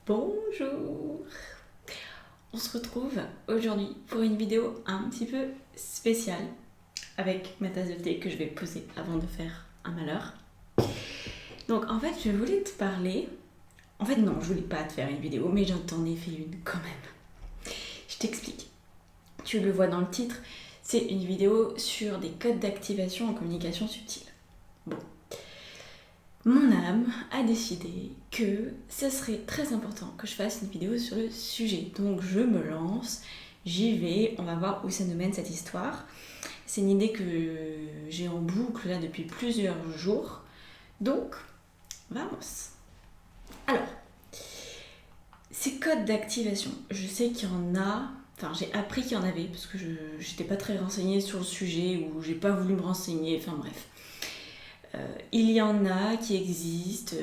Bonjour! On se retrouve aujourd'hui pour une vidéo un petit peu spéciale avec ma tasse de thé que je vais poser avant de faire un malheur. Donc en fait je voulais te parler, en fait non je voulais pas te faire une vidéo mais j'en t'en ai fait une quand même. Je t'explique, tu le vois dans le titre, c'est une vidéo sur des codes d'activation en communication subtile. Bon. Mon âme a décidé que ce serait très important que je fasse une vidéo sur le sujet. Donc je me lance, j'y vais, on va voir où ça nous mène cette histoire. C'est une idée que j'ai en boucle là depuis plusieurs jours. Donc, vamos. Alors, ces codes d'activation, je sais qu'il y en a, enfin j'ai appris qu'il y en avait parce que je n'étais pas très renseignée sur le sujet ou j'ai pas voulu me renseigner, enfin bref. Il y en a qui existent,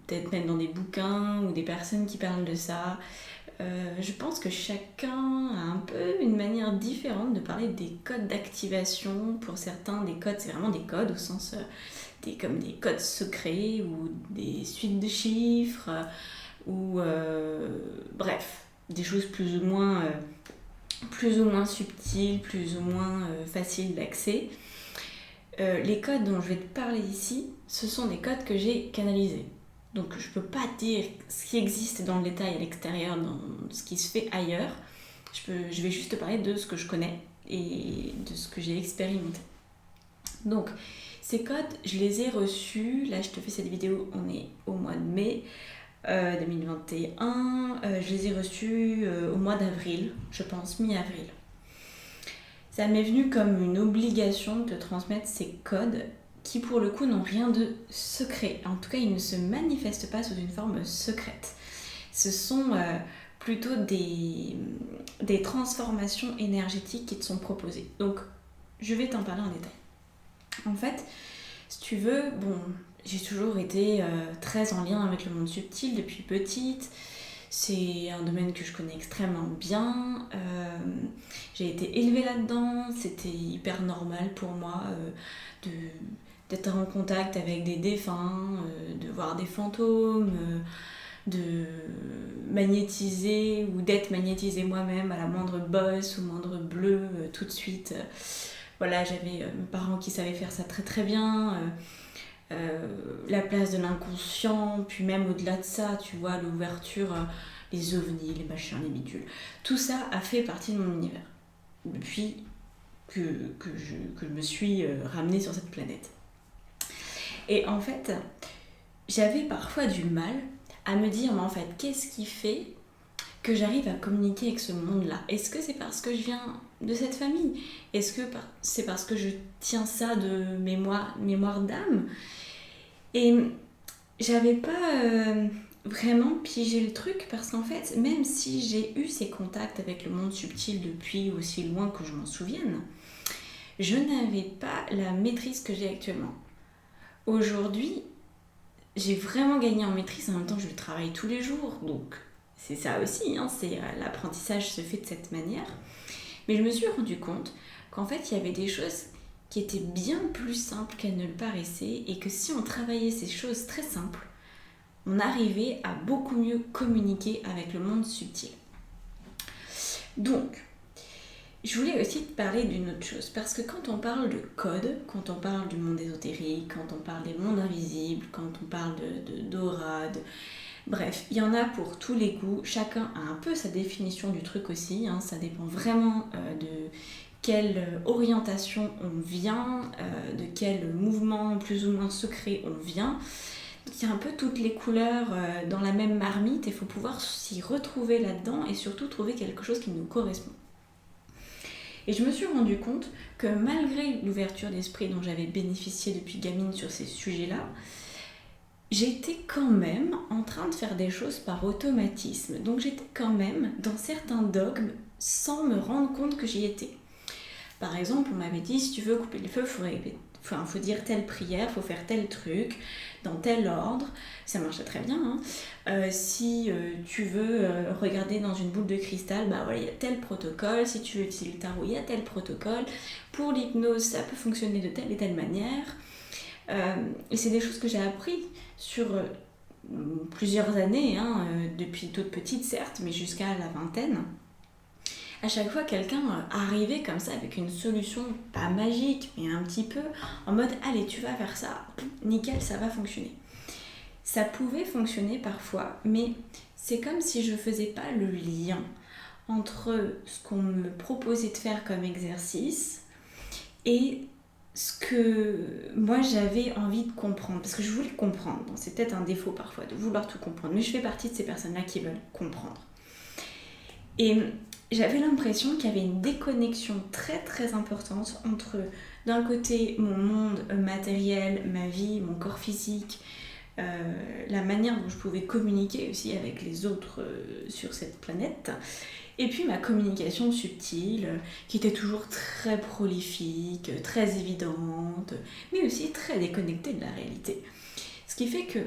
peut-être même dans des bouquins ou des personnes qui parlent de ça. Je pense que chacun a un peu une manière différente de parler des codes d'activation. Pour certains, des codes, c'est vraiment des codes au sens comme des codes secrets ou des suites de chiffres ou bref, des choses plus ou moins subtiles, plus ou moins faciles d'accès. Les codes dont je vais te parler ici, ce sont des codes que j'ai canalisés. Donc je ne peux pas dire ce qui existe dans le détail à l'extérieur, dans ce qui se fait ailleurs. Je vais juste te parler de ce que je connais et de ce que j'ai expérimenté. Donc ces codes, je les ai reçus, là je te fais cette vidéo, on est au mois de mai 2021, je les ai reçus au mois d'avril, je pense mi-avril. Ça m'est venu comme une obligation de te transmettre ces codes qui pour le coup n'ont rien de secret. En tout cas, ils ne se manifestent pas sous une forme secrète. Ce sont plutôt des transformations énergétiques qui te sont proposées. Donc, je vais t'en parler en détail. En fait, si tu veux, j'ai toujours été très en lien avec le monde subtil depuis petite. C'est un domaine que je connais extrêmement bien. J'ai été élevée là-dedans. C'était hyper normal pour moi d'être en contact avec des défunts, de voir des fantômes, de magnétiser ou d'être magnétisée moi-même à la moindre bosse ou moindre bleu tout de suite. Voilà, j'avais mes parents qui savaient faire ça très très bien. La place de l'inconscient, puis même au-delà de ça, tu vois, l'ouverture, les ovnis, les machins, les bidules. Tout ça a fait partie de mon univers depuis que je me suis ramenée sur cette planète. Et en fait, j'avais parfois du mal à me dire, mais en fait, qu'est-ce qui fait que j'arrive à communiquer avec ce monde-là? Est-ce que c'est parce que je viens de cette famille? Est-ce que c'est parce que je tiens ça de mémoire d'âme? Et j'avais pas vraiment pigé le truc parce qu'en fait, même si j'ai eu ces contacts avec le monde subtil depuis aussi loin que je m'en souvienne, je n'avais pas la maîtrise que j'ai actuellement. Aujourd'hui, j'ai vraiment gagné en maîtrise, en même temps je le travaille tous les jours, donc c'est ça aussi, l'apprentissage se fait de cette manière. Mais je me suis rendu compte qu'en fait il y avait des choses qui étaient bien plus simples qu'elles ne le paraissaient et que si on travaillait ces choses très simples, on arrivait à beaucoup mieux communiquer avec le monde subtil. Donc, je voulais aussi te parler d'une autre chose, parce que quand on parle de code, quand on parle du monde ésotérique, quand on parle des mondes invisibles, quand on parle d'aura, bref, il y en a pour tous les goûts, chacun a un peu sa définition du truc aussi, ça dépend vraiment de quelle orientation on vient, de quel mouvement plus ou moins secret on vient. Il y a un peu toutes les couleurs dans la même marmite et il faut pouvoir s'y retrouver là-dedans et surtout trouver quelque chose qui nous correspond. Et je me suis rendu compte que malgré l'ouverture d'esprit dont j'avais bénéficié depuis gamine sur ces sujets-là, j'étais quand même en train de faire des choses par automatisme. Donc j'étais quand même dans certains dogmes sans me rendre compte que j'y étais. Par exemple, on m'avait dit, si tu veux couper le feu, faut dire telle prière, faut faire tel truc, dans tel ordre. Ça marchait très bien. Si tu veux regarder dans une boule de cristal, il y a tel protocole. Si tu veux utiliser le tarot, il y a tel protocole. Pour l'hypnose, ça peut fonctionner de telle et telle manière. Et c'est des choses que j'ai appris sur plusieurs années, hein, depuis toute petite certes, mais jusqu'à la vingtaine, à chaque fois quelqu'un arrivait comme ça avec une solution, pas magique, mais un petit peu en mode allez, tu vas faire ça, nickel, ça va fonctionner. Ça pouvait fonctionner parfois, mais c'est comme si je faisais pas le lien entre ce qu'on me proposait de faire comme exercice et ce que moi j'avais envie de comprendre, parce que je voulais comprendre. Bon, c'est peut-être un défaut parfois de vouloir tout comprendre, mais je fais partie de ces personnes-là qui veulent comprendre. Et j'avais l'impression qu'il y avait une déconnexion très très importante entre d'un côté mon monde matériel, ma vie, mon corps physique, la manière dont je pouvais communiquer aussi avec les autres sur cette planète, et puis ma communication subtile, qui était toujours très prolifique, très évidente, mais aussi très déconnectée de la réalité. Ce qui fait que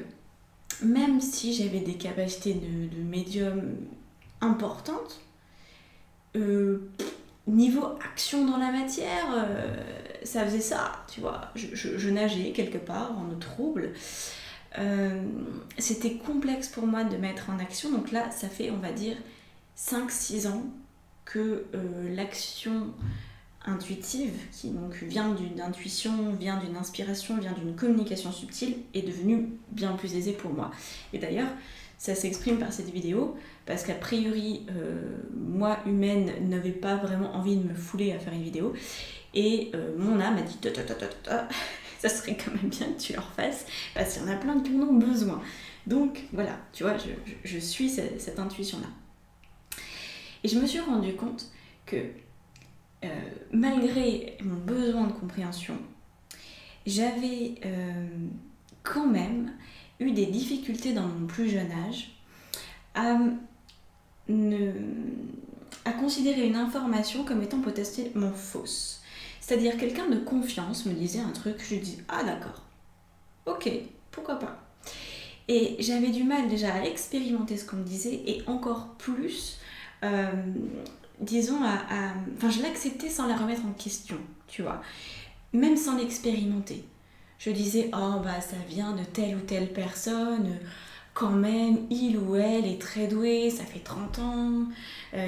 même si j'avais des capacités de médium importantes, niveau action dans la matière, ça faisait ça, tu vois. Je nageais quelque part en eau trouble. C'était complexe pour moi de mettre en action, donc là, ça fait, on va dire, 5-6 ans que l'action intuitive, qui donc vient d'une intuition, vient d'une inspiration, vient d'une communication subtile, est devenue bien plus aisée pour moi. Et d'ailleurs, ça s'exprime par cette vidéo, parce qu'a priori, moi, humaine, n'avais pas vraiment envie de me fouler à faire une vidéo, et mon âme a dit ça serait quand même bien que tu leur fasses, parce qu'il y en a plein qui en ont besoin. Donc voilà, tu vois, je suis cette intuition-là. Et je me suis rendu compte que malgré mon besoin de compréhension, j'avais quand même eu des difficultés dans mon plus jeune âge à considérer une information comme étant potentiellement fausse. C'est-à-dire quelqu'un de confiance me disait un truc, je lui dis « Ah d'accord, ok, pourquoi pas ?» Et j'avais du mal déjà à expérimenter ce qu'on me disait, et encore plus, disons, enfin je l'acceptais sans la remettre en question, tu vois, même sans l'expérimenter. Je disais « Oh bah ça vient de telle ou telle personne, quand même, il ou elle est très doué, ça fait 30 ans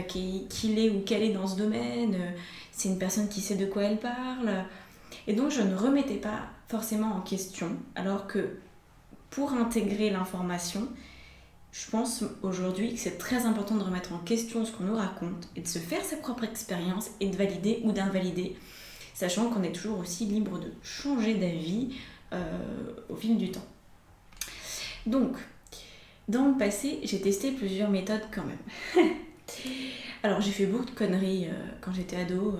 qu'il est ou qu'elle est dans ce domaine, c'est une personne qui sait de quoi elle parle. » Et donc je ne remettais pas forcément en question, alors que pour intégrer l'information, je pense aujourd'hui que c'est très important de remettre en question ce qu'on nous raconte et de se faire sa propre expérience et de valider ou d'invalider, sachant qu'on est toujours aussi libre de changer d'avis au fil du temps. Donc, dans le passé, j'ai testé plusieurs méthodes quand même. Alors, j'ai fait beaucoup de conneries quand j'étais ado,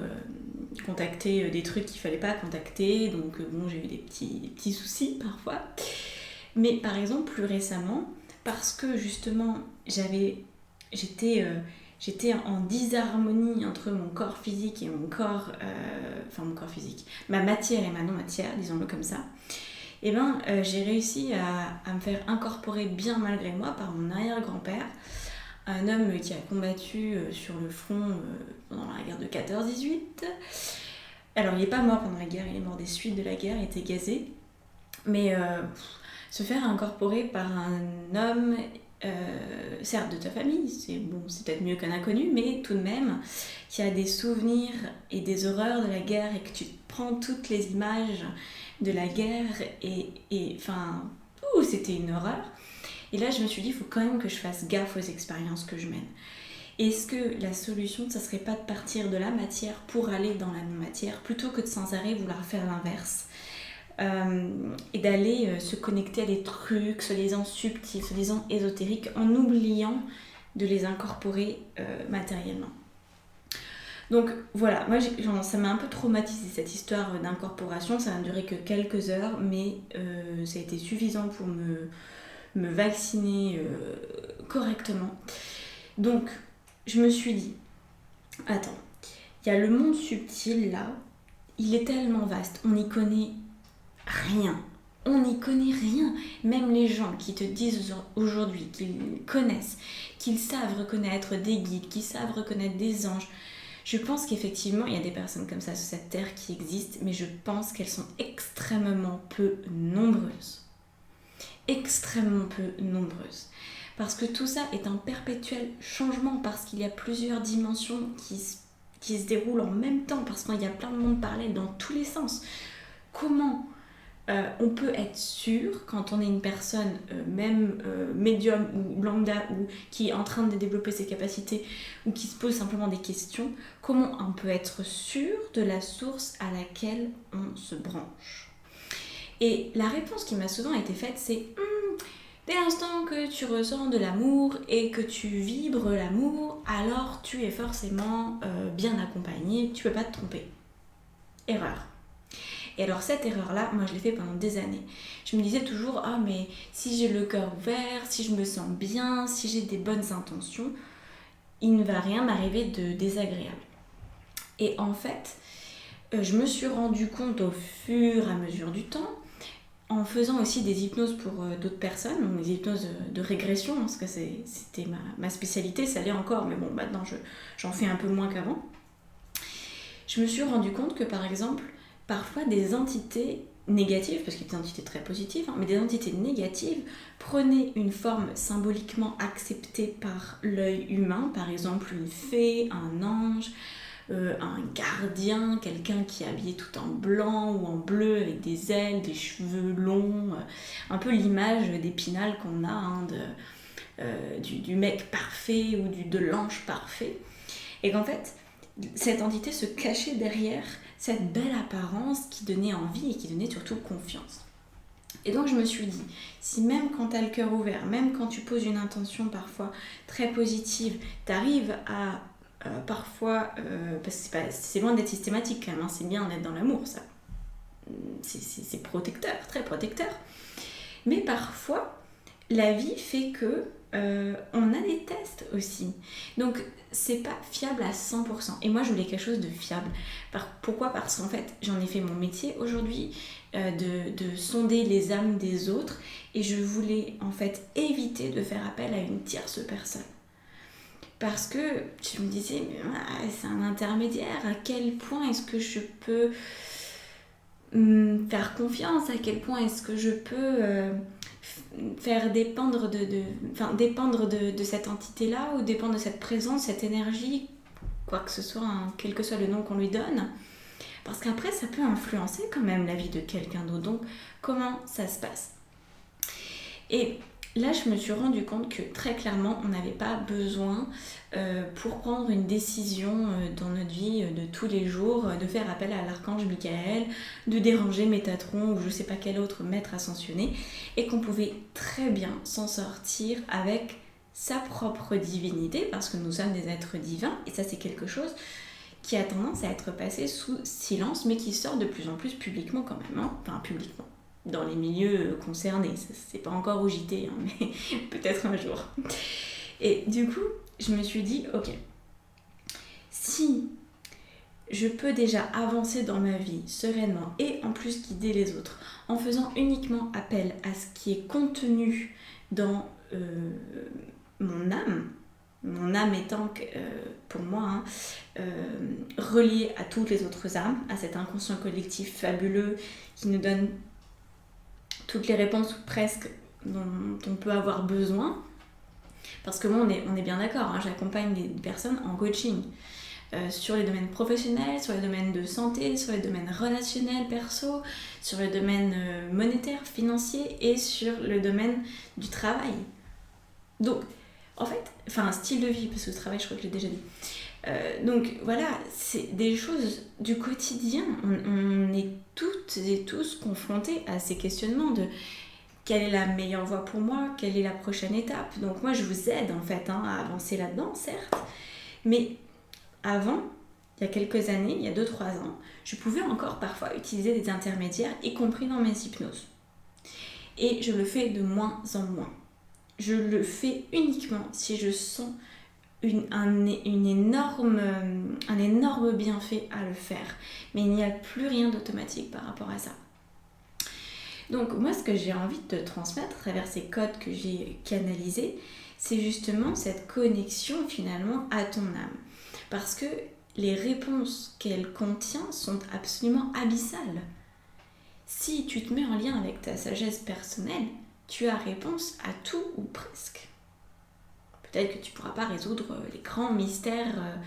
contacter des trucs qu'il fallait pas contacter, donc bon, j'ai eu des petits soucis parfois. Mais par exemple, plus récemment, parce que justement, j'étais en disharmonie entre mon corps physique et mon corps, mon corps physique, ma matière et ma non-matière, disons-le comme ça, et ben j'ai réussi à me faire incorporer bien malgré moi par mon arrière-grand-père, un homme qui a combattu sur le front pendant la guerre de 14-18. Alors il n'est pas mort pendant la guerre, il est mort des suites de la guerre, il était gazé, mais se faire incorporer par un homme, certes de ta famille, c'est peut-être mieux qu'un inconnu, mais tout de même, qui a des souvenirs et des horreurs de la guerre, et que tu prends toutes les images de la guerre, et c'était une horreur. Et là, je me suis dit, il faut quand même que je fasse gaffe aux expériences que je mène. Est-ce que la solution, ça serait pas de partir de la matière pour aller dans la non-matière, plutôt que de sans arrêt vouloir faire l'inverse, et d'aller se connecter à des trucs, soi-disant subtils, soi-disant ésotériques, en oubliant de les incorporer matériellement. Donc voilà, moi ça m'a un peu traumatisé cette histoire d'incorporation, ça n'a duré que quelques heures, mais ça a été suffisant pour me vacciner correctement. Donc je me suis dit, attends, il y a le monde subtil là, il est tellement vaste, on n'y connaît rien. On n'y connaît rien. Même les gens qui te disent aujourd'hui qu'ils connaissent, qu'ils savent reconnaître des guides, qu'ils savent reconnaître des anges, je pense qu'effectivement, il y a des personnes comme ça sur cette terre qui existent, mais je pense qu'elles sont extrêmement peu nombreuses. extrêmement peu nombreuses. Parce que tout ça est un perpétuel changement, parce qu'il y a plusieurs dimensions qui se déroulent en même temps, parce qu'il y a plein de monde parallèle dans tous les sens. Comment on peut être sûr, quand on est une personne, même médium ou lambda, ou qui est en train de développer ses capacités, ou qui se pose simplement des questions, comment on peut être sûr de la source à laquelle on se branche? Et la réponse qui m'a souvent été faite, c'est dès l'instant que tu ressens de l'amour et que tu vibres l'amour, alors tu es forcément bien accompagné, tu peux pas te tromper. Erreur. Et alors cette erreur-là, moi je l'ai fait pendant des années. Je me disais toujours, ah mais si j'ai le cœur ouvert, si je me sens bien, si j'ai des bonnes intentions, il ne va rien m'arriver de désagréable. Et en fait, je me suis rendu compte au fur et à mesure du temps, en faisant aussi des hypnoses pour d'autres personnes, donc des hypnoses de régression, parce que c'était ma spécialité, ça l'est encore, mais bon, maintenant j'en fais un peu moins qu'avant. Je me suis rendu compte que par exemple, parfois des entités négatives, parce qu'il y a des entités très positives, mais des entités négatives prenaient une forme symboliquement acceptée par l'œil humain, par exemple une fée, un ange, un gardien, quelqu'un qui est habillé tout en blanc ou en bleu avec des ailes, des cheveux longs, un peu l'image d'Épinal qu'on a du mec parfait ou de l'ange parfait. Et qu'en fait, cette entité se cachait derrière cette belle apparence qui donnait envie et qui donnait surtout confiance. Et donc je me suis dit, si même quand tu as le cœur ouvert, même quand tu poses une intention parfois très positive, tu arrives à parfois, parce que c'est loin d'être systématique quand même, c'est bien d'être dans l'amour, ça. C'est protecteur, très protecteur. Mais parfois, la vie fait que on a des tests aussi. Donc, c'est pas fiable à 100%. Et moi, je voulais quelque chose de fiable. Pourquoi ? Parce qu'en fait, j'en ai fait mon métier aujourd'hui, de sonder les âmes des autres. Et je voulais, en fait, éviter de faire appel à une tierce personne. Parce que je me disais, mais c'est un intermédiaire. À quel point est-ce que je peux faire confiance? À quel point est-ce que je peux faire dépendre de cette entité-là, ou dépendre de cette présence, cette énergie, quoi que ce soit, quel que soit le nom qu'on lui donne, parce qu'après ça peut influencer quand même la vie de quelqu'un d'autre. Donc comment ça se passe? Et là je me suis rendu compte que très clairement on n'avait pas besoin pour prendre une décision dans notre vie de tous les jours, de faire appel à l'archange Michael, de déranger Métatron ou je sais pas quel autre maître ascensionné, et qu'on pouvait très bien s'en sortir avec sa propre divinité, parce que nous sommes des êtres divins, et ça c'est quelque chose qui a tendance à être passé sous silence, mais qui sort de plus en plus publiquement quand même, enfin publiquement, dans les milieux concernés, c'est pas encore au JT, mais peut-être un jour. Et du coup, je me suis dit, ok, si je peux déjà avancer dans ma vie sereinement et en plus guider les autres en faisant uniquement appel à ce qui est contenu dans mon âme étant pour moi reliée à toutes les autres âmes, à cet inconscient collectif fabuleux qui nous donne toutes les réponses ou presque dont on peut avoir besoin. Parce que moi, on est bien d'accord, j'accompagne des personnes en coaching sur les domaines professionnels, sur les domaines de santé, sur les domaines relationnels, perso, sur le domaine monétaire, financier et sur le domaine du travail. Donc, en fait, un style de vie, parce que le travail, je crois que je l'ai déjà dit. Donc voilà, c'est des choses du quotidien. On est toutes et tous confrontés à ces questionnements de quelle est la meilleure voie pour moi, quelle est la prochaine étape. Donc moi je vous aide en fait à avancer là-dedans, certes, mais avant, il y a quelques années, il y a 2-3 ans, je pouvais encore parfois utiliser des intermédiaires, y compris dans mes hypnoses. Et je le fais de moins en moins. Je le fais uniquement si je sens un énorme bienfait à le faire. Mais il n'y a plus rien d'automatique par rapport à ça. Donc moi, ce que j'ai envie de te transmettre à travers ces codes que j'ai canalisés, c'est justement cette connexion finalement à ton âme. Parce que les réponses qu'elle contient sont absolument abyssales. Si tu te mets en lien avec ta sagesse personnelle, tu as réponse à tout ou presque. Peut-être que tu ne pourras pas résoudre les grands mystères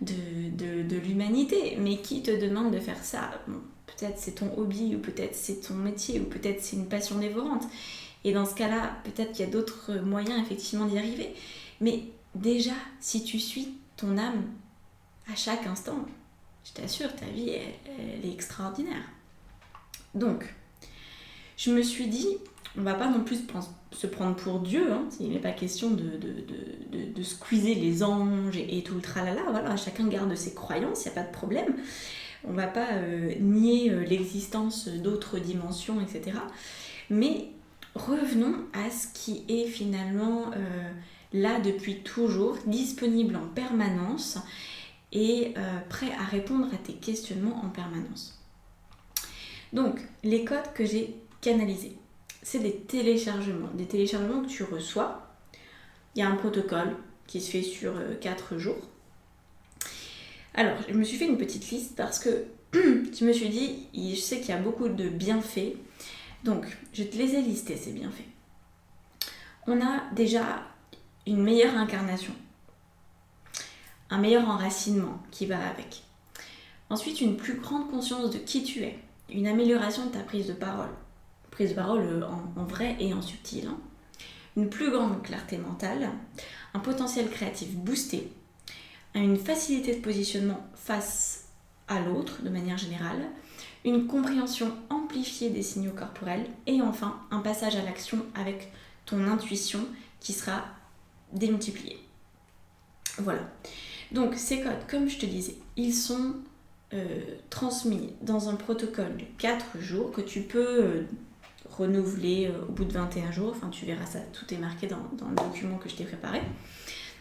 de l'humanité, mais qui te demande de faire ça? Bon, peut-être c'est ton hobby, ou peut-être c'est ton métier, ou peut-être c'est une passion dévorante. Et dans ce cas-là, peut-être qu'il y a d'autres moyens effectivement d'y arriver. Mais déjà, si tu suis ton âme à chaque instant, je t'assure, ta vie, elle est extraordinaire. Donc, je me suis dit, on va pas non plus se prendre pour Dieu, hein. Il n'est pas question de squeezer les anges et tout le tralala, voilà, chacun garde ses croyances, il n'y a pas de problème. On va pas nier l'existence d'autres dimensions, etc. Mais revenons à ce qui est finalement là depuis toujours, disponible en permanence et prêt à répondre à tes questionnements en permanence. Donc, les codes que j'ai canalisés, c'est des téléchargements que tu reçois. Il y a un protocole qui se fait sur 4 jours. Alors, je me suis fait une petite liste parce que je me suis dit, je sais qu'il y a beaucoup de bienfaits, donc je te les ai listés, ces bienfaits. On a déjà une meilleure incarnation, un meilleur enracinement qui va avec. Ensuite, une plus grande conscience de qui tu es, une amélioration de ta prise de parole en vrai et en subtil, hein. Une plus grande clarté mentale, un potentiel créatif boosté, une facilité de positionnement face à l'autre de manière générale, une compréhension amplifiée des signaux corporels et enfin un passage à l'action avec ton intuition qui sera démultipliée. Voilà. Donc ces codes, comme je te disais, ils sont transmis dans un protocole de 4 jours que tu peux renouveler au bout de 21 jours. Enfin, tu verras ça, tout est marqué dans le document que je t'ai préparé.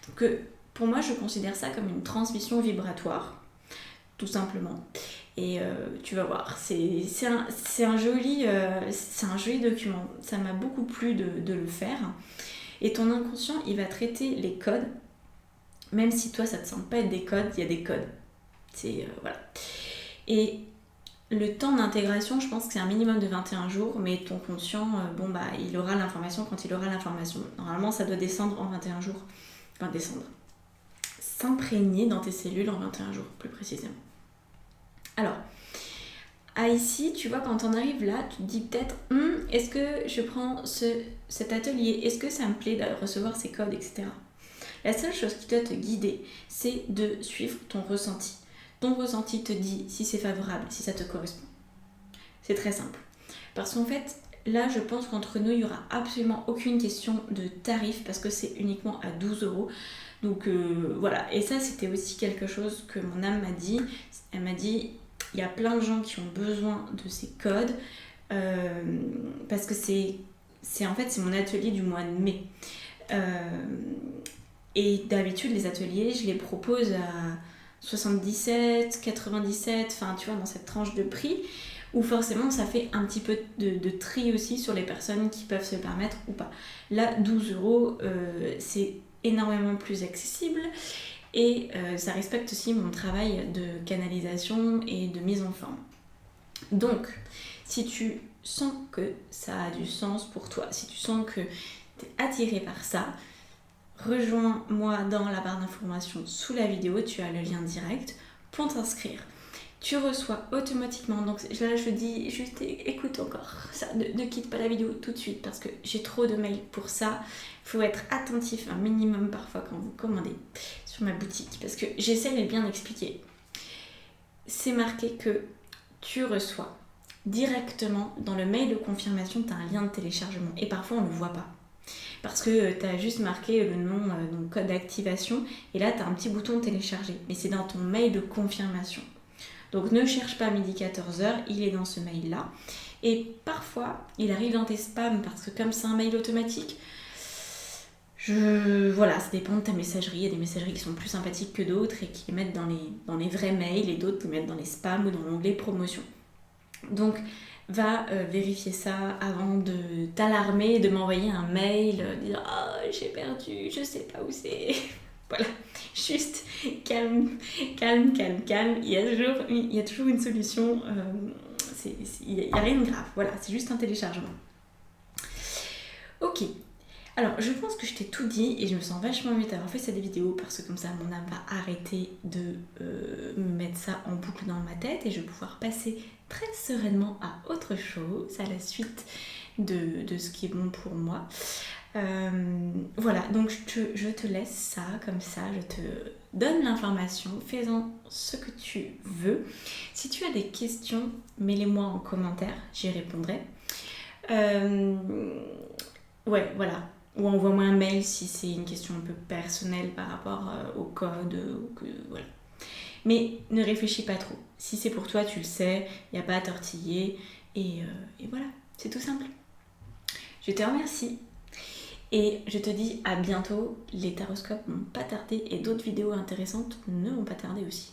Donc, pour moi, je considère ça comme une transmission vibratoire, tout simplement. Et tu vas voir, c'est un joli document. Ça m'a beaucoup plu de le faire. Et ton inconscient, il va traiter les codes. Même si toi, ça ne te semble pas être des codes, il y a des codes. Voilà. Et le temps d'intégration, je pense que c'est un minimum de 21 jours, mais ton conscient, il aura l'information quand il aura l'information. Normalement, ça doit descendre en 21 jours. Enfin, s'imprégner dans tes cellules en 21 jours, plus précisément. Alors, ici, tu vois, quand on arrive là, tu te dis peut-être, est-ce que je prends cet atelier? Est-ce que ça me plaît de recevoir ces codes, etc. La seule chose qui doit te guider, c'est de suivre ton ressenti. Ton ressenti te dit si c'est favorable, si ça te correspond. C'est très simple. Parce qu'en fait, là, je pense qu'entre nous, il n'y aura absolument aucune question de tarif parce que c'est uniquement à 12 €. Donc voilà. Et ça, c'était aussi quelque chose que mon âme m'a dit. Elle m'a dit, il y a plein de gens qui ont besoin de ces codes parce que c'est mon atelier du mois de mai. Et d'habitude, les ateliers, je les propose à 77, 97, enfin tu vois, dans cette tranche de prix, où forcément ça fait un petit peu de tri aussi sur les personnes qui peuvent se le permettre ou pas. Là, 12 €, c'est énormément plus accessible et ça respecte aussi mon travail de canalisation et de mise en forme. Donc, si tu sens que ça a du sens pour toi, si tu sens que tu es attiré par ça, rejoins-moi dans la barre d'information sous la vidéo, tu as le lien direct pour t'inscrire. Tu reçois automatiquement, donc là je dis juste écoute encore ça, ne quitte pas la vidéo tout de suite parce que j'ai trop de mails pour ça. Il faut être attentif un minimum parfois quand vous commandez sur ma boutique parce que j'essaie de bien expliquer. C'est marqué que tu reçois directement dans le mail de confirmation, tu as un lien de téléchargement et parfois on ne le voit pas. Parce que tu as juste marqué le nom, donc code d'activation, et là tu as un petit bouton télécharger, mais c'est dans ton mail de confirmation. Donc ne cherche pas midi 14h, il est dans ce mail-là. Et parfois, il arrive dans tes spams, parce que comme c'est un mail automatique, voilà, ça dépend de ta messagerie. Il y a des messageries qui sont plus sympathiques que d'autres et qui les mettent dans les vrais mails, et d'autres les mettent dans les spams ou dans l'onglet promotion. Donc, va vérifier ça avant de t'alarmer, de m'envoyer un mail, dire « j'ai perdu, je sais pas où c'est ». Voilà, juste calme. Il y a toujours une solution, il n'y a rien de grave. Voilà, c'est juste un téléchargement. Ok, alors je pense que je t'ai tout dit et je me sens vachement mieux d'avoir fait cette vidéo parce que comme ça mon âme va arrêter de me mettre ça en boucle dans ma tête et je vais pouvoir passer très sereinement à autre chose, à la suite de ce qui est bon pour moi. Voilà, donc je te laisse ça comme ça, je te donne l'information, fais-en ce que tu veux. Si tu as des questions, mets-les-moi en commentaire, j'y répondrai. Ouais, voilà. Ou envoie-moi un mail si c'est une question un peu personnelle par rapport au code. Voilà. Mais ne réfléchis pas trop. Si c'est pour toi, tu le sais, il n'y a pas à tortiller. Et voilà, c'est tout simple. Je te remercie. Et je te dis à bientôt. Les taroscopes n'ont pas tardé et d'autres vidéos intéressantes ne vont pas tarder aussi.